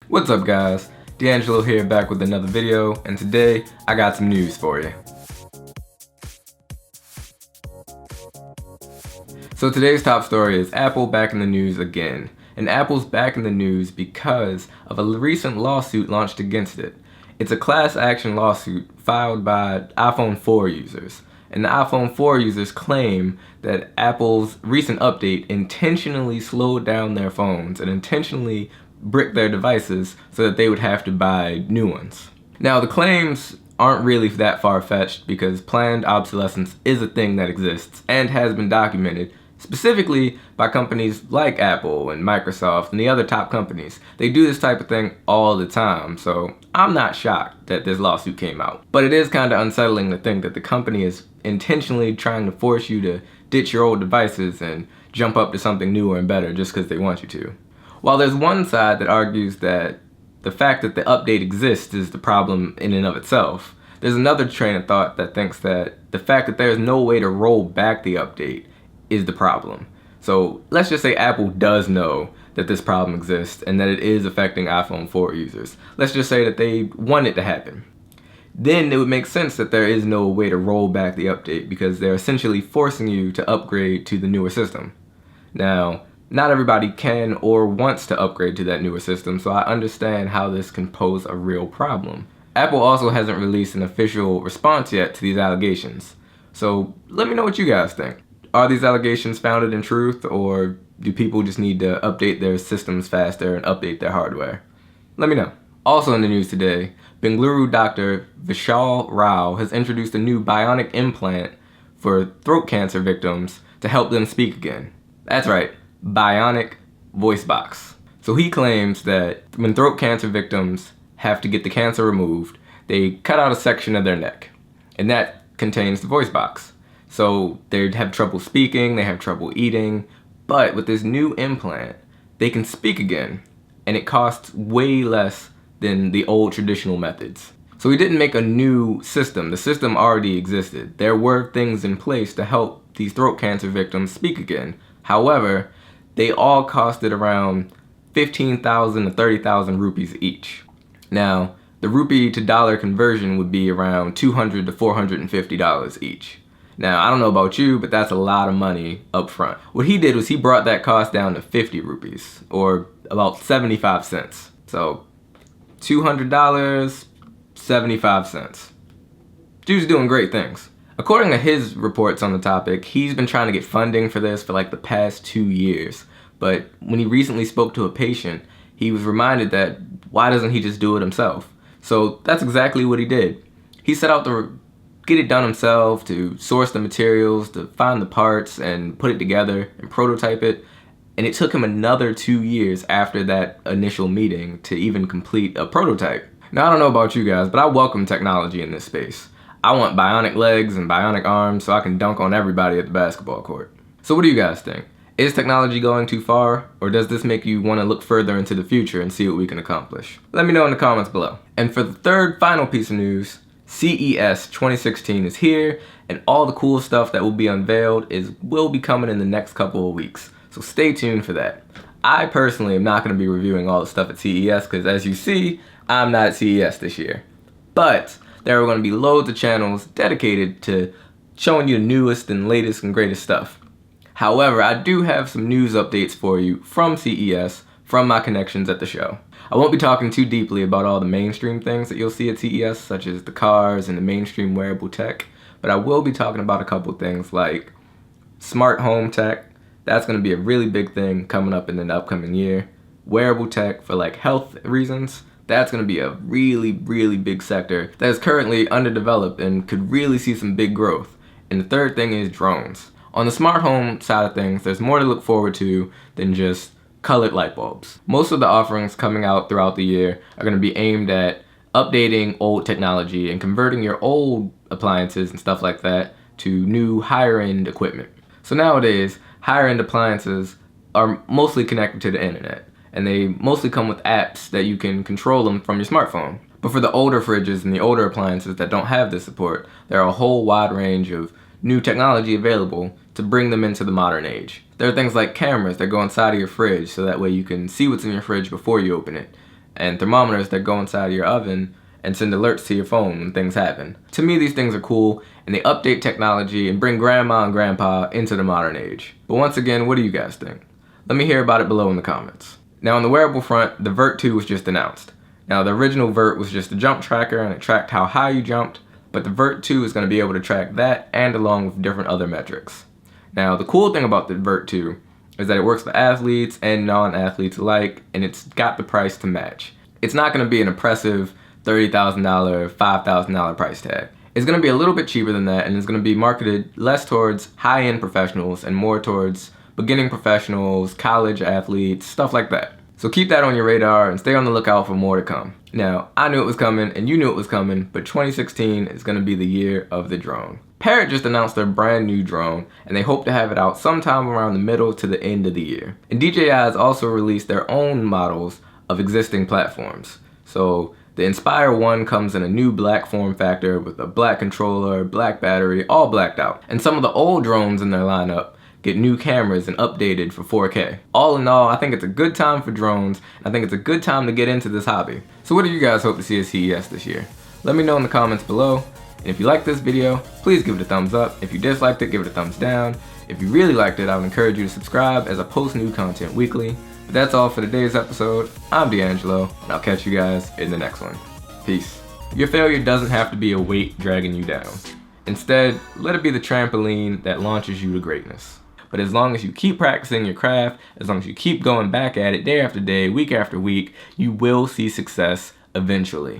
What's up guys, DeAngelo here back with another video, and today I got some news for you. So today's top story is Apple back in the news again. And Apple's back in the news because of a recent lawsuit launched against it. It's a class action lawsuit filed by iPhone 4 users. And the iPhone 4 users claim that Apple's recent update intentionally slowed down their phones and intentionally bricked their devices so that they would have to buy new ones. Now the claims aren't really that far-fetched because planned obsolescence is a thing that exists and has been documented specifically by companies like Apple and Microsoft and the other top companies. They do this type of thing all the time, so I'm not shocked that this lawsuit came out. But it is kind of unsettling to think that the company is intentionally trying to force you to ditch your old devices and jump up to something newer and better just because they want you to. While there's one side that argues that the fact that the update exists is the problem in and of itself, there's another train of thought that thinks that the fact that there's no way to roll back the update is the problem. So let's just say Apple does know that this problem exists and that it is affecting iPhone 4 users. Let's just say that they want it to happen. Then it would make sense that there is no way to roll back the update because they're essentially forcing you to upgrade to the newer system. Now, not everybody can or wants to upgrade to that newer system, so I understand how this can pose a real problem. Apple also hasn't released an official response yet to these allegations. So let me know what you guys think. Are these allegations founded in truth, or do people just need to update their systems faster and update their hardware? Let me know. Also in the news today, Bengalorian Dr. Vishal Rao has introduced a new bionic implant for throat cancer victims to help them speak again. That's right, Bionic voice box. So he claims that when throat cancer victims have to get the cancer removed, they cut out a section of their neck, and that contains the voice box. So they have trouble speaking, they have trouble eating, but with this new implant, they can speak again, and it costs way less than the old traditional methods. So he didn't make a new system. The system already existed. There were things in place to help these throat cancer victims speak again. However, they all costed around 15,000 to 30,000 rupees each. Now, the rupee to dollar conversion would be around $200 to $450 each. Now, I don't know about you, but that's a lot of money up front. What he did was he brought that cost down to 50 rupees, or about 75 cents. So, $200, 75 cents. Dude's doing great things. According to his reports on the topic, he's been trying to get funding for this for like the past 2 years. But when he recently spoke to a patient, he was reminded that why doesn't he just do it himself? So that's exactly what he did. He set out to get it done himself, to source the materials, to find the parts and put it together and prototype it. And it took him another 2 years after that initial meeting to even complete a prototype. Now, I don't know about you guys, but I welcome technology in this space. I want bionic legs and bionic arms so I can dunk on everybody at the basketball court. So what do you guys think? Is technology going too far, or does this make you want to look further into the future and see what we can accomplish? Let me know in the comments below. And for the third final piece of news, CES 2016 is here, and all the cool stuff that will be unveiled will be coming in the next couple of weeks. So stay tuned for that. I personally am not going to be reviewing all the stuff at CES because, as you see, I'm not at CES this year. But there are going to be loads of channels dedicated to showing you the newest and latest and greatest stuff. However, I do have some news updates for you from CES from my connections at the show. I won't be talking too deeply about all the mainstream things that you'll see at CES, such as the cars and the mainstream wearable tech, but I will be talking about a couple things like smart home tech. That's going to be a really big thing coming up in the upcoming year. Wearable tech for like health reasons. That's going to be a really, really big sector that is currently underdeveloped and could really see some big growth. And the third thing is drones. On the smart home side of things, there's more to look forward to than just colored light bulbs. Most of the offerings coming out throughout the year are going to be aimed at updating old technology and converting your old appliances and stuff like that to new higher end equipment. So nowadays, higher end appliances are mostly connected to the internet, and they mostly come with apps that you can control them from your smartphone. But for the older fridges and the older appliances that don't have this support, there are a whole wide range of new technology available to bring them into the modern age. There are things like cameras that go inside of your fridge so that way you can see what's in your fridge before you open it. and thermometers that go inside of your oven and send alerts to your phone when things happen. To me, these things are cool, and they update technology and bring grandma and grandpa into the modern age. But once again, what do you guys think? Let me hear about it below in the comments. Now on the wearable front, the Vert 2 was just announced. Now the original Vert was just a jump tracker and it tracked how high you jumped, but the Vert 2 is going to be able to track that and along with different other metrics. Now the cool thing about the Vert 2 is that it works for athletes and non-athletes alike, and it's got the price to match. It's not going to be an impressive $30,000, $5,000 price tag. It's going to be a little bit cheaper than that, and it's going to be marketed less towards high-end professionals and more towards beginning professionals, college athletes, stuff like that. So keep that on your radar and stay on the lookout for more to come. Now, I knew it was coming and you knew it was coming, but 2016 is going to be the year of the drone. Parrot just announced their brand new drone, and they hope to have it out sometime around the middle to the end of the year. And DJI has also released their own models of existing platforms. So the Inspire 1 comes in a new black form factor with a black controller, black battery, all blacked out. And some of the old drones in their lineup get new cameras and updated for 4K. All in all, I think it's a good time for drones. I think it's a good time to get into this hobby. So what do you guys hope to see at CES this year? Let me know in the comments below. And if you liked this video, please give it a thumbs up. If you disliked it, give it a thumbs down. If you really liked it, I would encourage you to subscribe as I post new content weekly. But that's all for today's episode. I'm DeAngelo, and I'll catch you guys in the next one. Peace. Your failure doesn't have to be a weight dragging you down. Instead, let it be the trampoline that launches you to greatness. But as long as you keep practicing your craft, as long as you keep going back at it day after day, week after week, you will see success eventually.